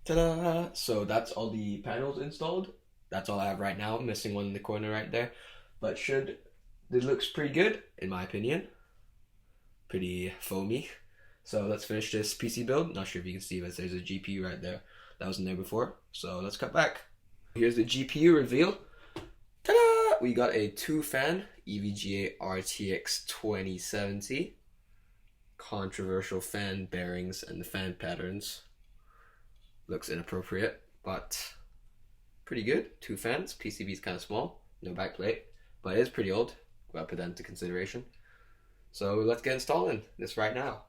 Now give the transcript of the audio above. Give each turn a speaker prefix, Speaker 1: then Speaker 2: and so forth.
Speaker 1: Ta-da! So that's all the panels installed. That's all I have right now. I'm missing one in the corner right there. But it looks pretty good in my opinion. Pretty foamy. So let's finish this PC build. Not sure if you can see, but there's a GPU right there that was in there before. So let's cut back. Here's the GPU reveal. Ta-da! We got a 2-fan EVGA RTX 2070. Controversial fan bearings and the fan patterns. Looks inappropriate, but pretty good. 2 fans. PCB is kind of small. No backplate, but it is pretty old. Gotta put that into consideration. So let's get installing this right now.